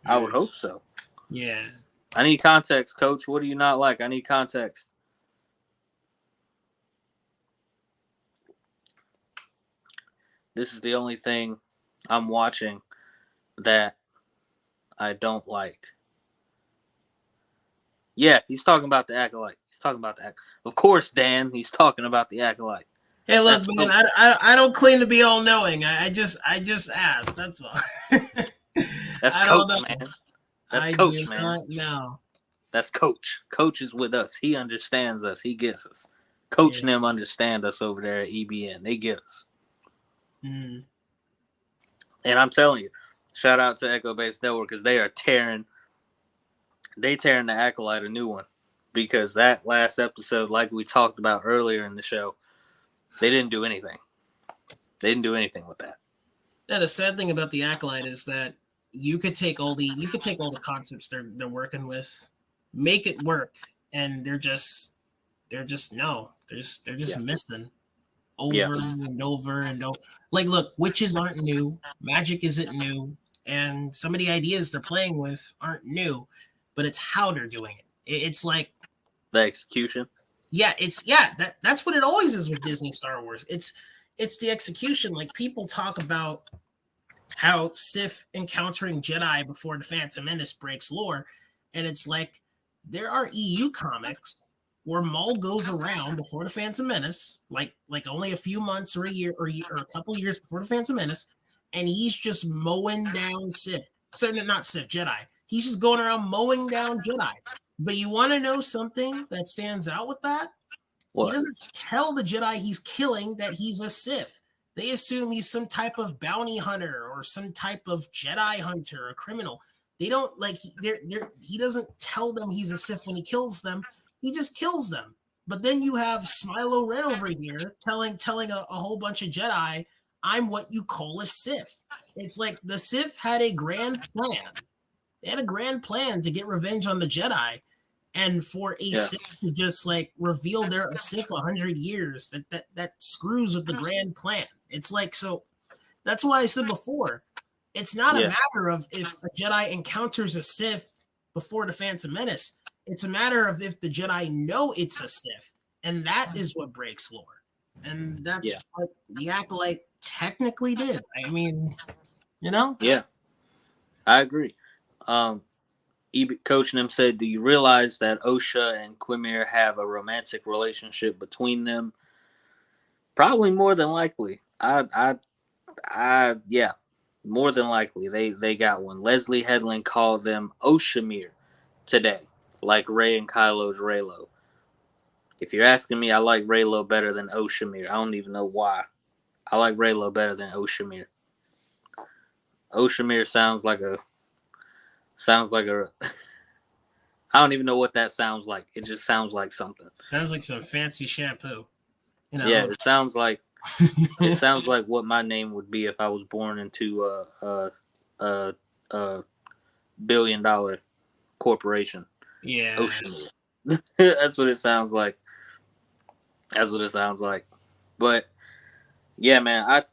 I would hope so. Yeah. I need context, Coach. What do you not like? I need context. This is the only thing I'm watching that I don't like. Yeah, he's talking about the Acolyte. Of course, Dan, he's talking about the Acolyte. Hey, look, that's man, I don't claim to be all-knowing. I just asked. That's all. That's Coach, man. That's Coach, man. No. That's Coach. Coach is with us. He understands us. He gets us. Coach and them understand us over there at EBN. They get us. Mm. And I'm telling you, shout out to Echo Base Network because they are tearing the Acolyte a new one. Because that last episode, like we talked about earlier in the show, they didn't do anything. They didn't do anything with that. Yeah, the sad thing about the Acolyte is that you could take all the concepts they're working with, make it work, and they're just missing over and over and over. Like, look, witches aren't new, magic isn't new, and some of the ideas they're playing with aren't new, but it's how they're doing it. It's like the execution. That's what it always is with Disney Star Wars. It's the execution. Like, people talk about how Sith encountering Jedi before the Phantom Menace breaks lore, and it's like there are EU comics where Maul goes around before the Phantom Menace, like only a few months or a year or a couple years before the Phantom Menace, and he's just mowing down Sith. So not Sith, Jedi. He's just going around mowing down Jedi. But you want to know something that stands out with that? What? He doesn't tell the Jedi he's killing that he's a Sith. They assume he's some type of bounty hunter or some type of Jedi hunter or criminal. They don't like he doesn't tell them he's a Sith when he kills them. He just kills them. But then you have Smilo Red over here telling a whole bunch of Jedi, I'm what you call a Sith. It's like the Sith had a grand plan. They had a grand plan to get revenge on the Jedi. And for a Sith to just like reveal they're a Sith 100 years, that screws with the grand plan. It's like, so that's why I said before, it's not a matter of if a Jedi encounters a Sith before the Phantom Menace. It's a matter of if the Jedi know it's a Sith, and that is what breaks lore. And that's what the Acolyte technically did. I mean, you know? Yeah, I agree. Coach and him said, do you realize that Osha and Quimir have a romantic relationship between them? Probably more than likely. Yeah, more than likely they got one. Leslie Headland called them Oshamir today, like Rey and Kylo's Reylo. If you're asking me, I like Reylo better than Oshamir. I don't even know why. I like Reylo better than Oshamir. Oshamir sounds like a I don't even know what that sounds like. It just sounds like something. Sounds like some fancy shampoo. You know? Yeah, it sounds like what my name would be if I was born into a $1 billion corporation. Yeah. Oshamir. That's what it sounds like. But yeah, man,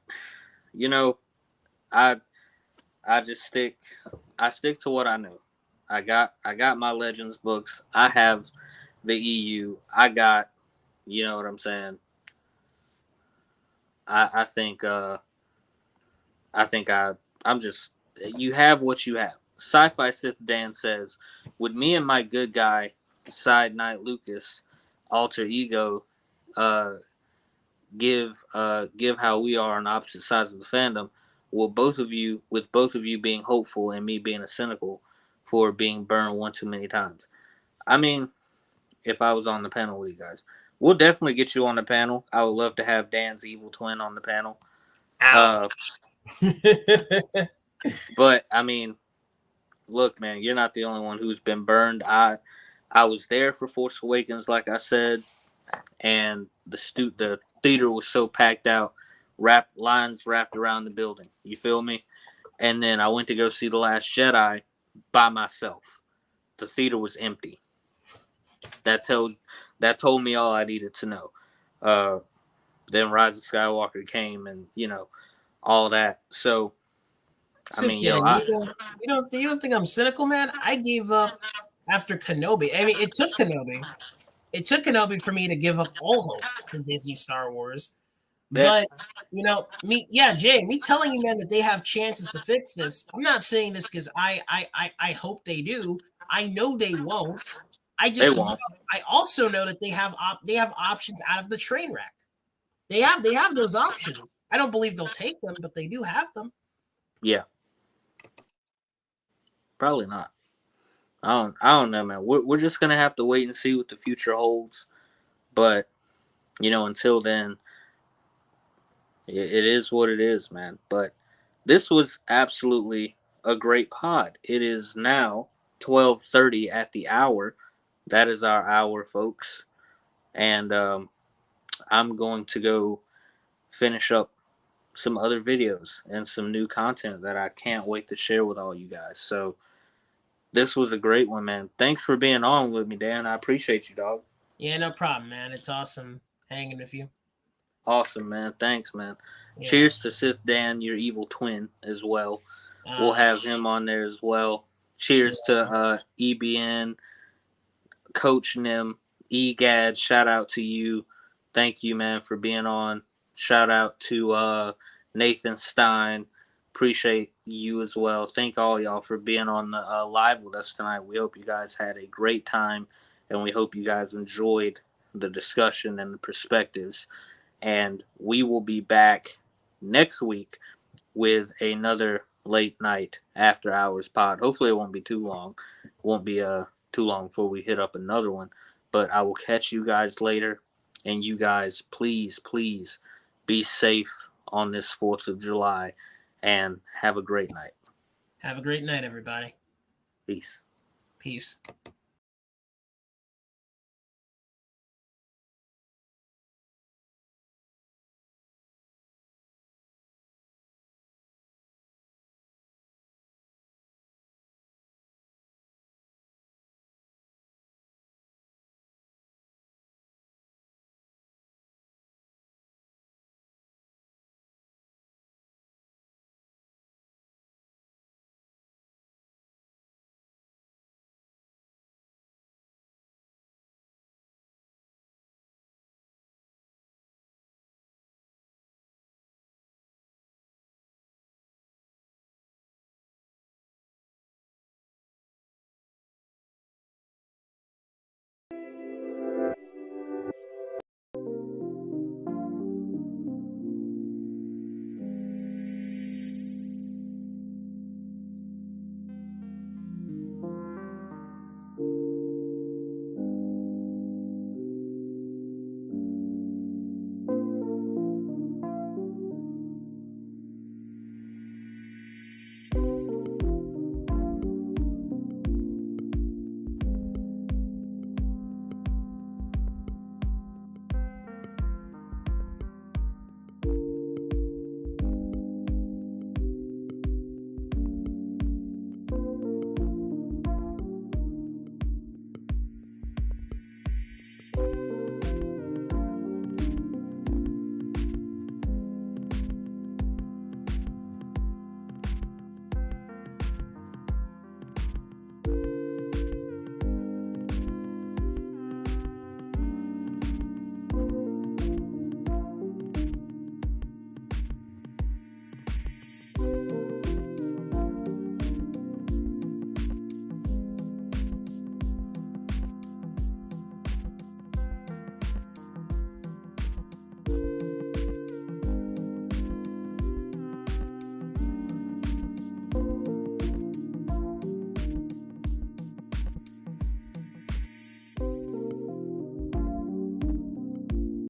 I just stick to what I know. I got my Legends books. I have the EU. I got, you know what I'm saying? I'm just, you have what you have. Sci-Fi Sith Dan says, would me and my good guy, Side Knight Lucas, alter ego, give how we are on opposite sides of the fandom, with both of you being hopeful and me being a cynical for being burned one too many times. I mean, if I was on the panel with you guys, we'll definitely get you on the panel. I would love to have Dan's evil twin on the panel. But I mean, look, man, you're not the only one who's been burned. I was there for Force Awakens, like I said, and the theater was so packed out, lines wrapped around the building. You feel me? And then I went to go see The Last Jedi by myself. The theater was empty. That told me all I needed to know. Then Rise of Skywalker came, and all that. So, I mean, you don't think I'm cynical, man? I gave up after Kenobi. I mean, it took Kenobi. It took Kenobi for me to give up all hope for Disney Star Wars. But Jay, me telling you, man, that they have chances to fix this. I'm not saying this because I hope they do. I know they won't. I also know that they have options out of the train wreck. They have those options. I don't believe they'll take them, but they do have them. Yeah. Probably not. I don't know, man. We're just gonna have to wait and see what the future holds. But until then, it is what it is, man. But this was absolutely a great pod. It is now 12:30 at the hour. That is our hour, folks. And I'm going to go finish up some other videos and some new content that I can't wait to share with all you guys. So this was a great one, man. Thanks for being on with me, Dan. I appreciate you, dog. Yeah, no problem, man. It's awesome hanging with you. Awesome, man. Thanks, man. Yeah. Cheers to Sith Dan, your evil twin, as well. We'll Uh, have him on there as well. Cheers to EBN, Coach Nim, EGAD. Shout out to you. Thank you, man, for being on. Shout out to Nathan Stein. Appreciate you as well. Thank all y'all for being on the live with us tonight. We hope you guys had a great time, and we hope you guys enjoyed the discussion and the perspectives. And we will be back next week with another late night after hours pod. Hopefully it won't be too long. It won't be too long before we hit up another one. But I will catch you guys later. And you guys, please be safe on this 4th of July and have a great night. have a great night, everybody. Peace. Peace.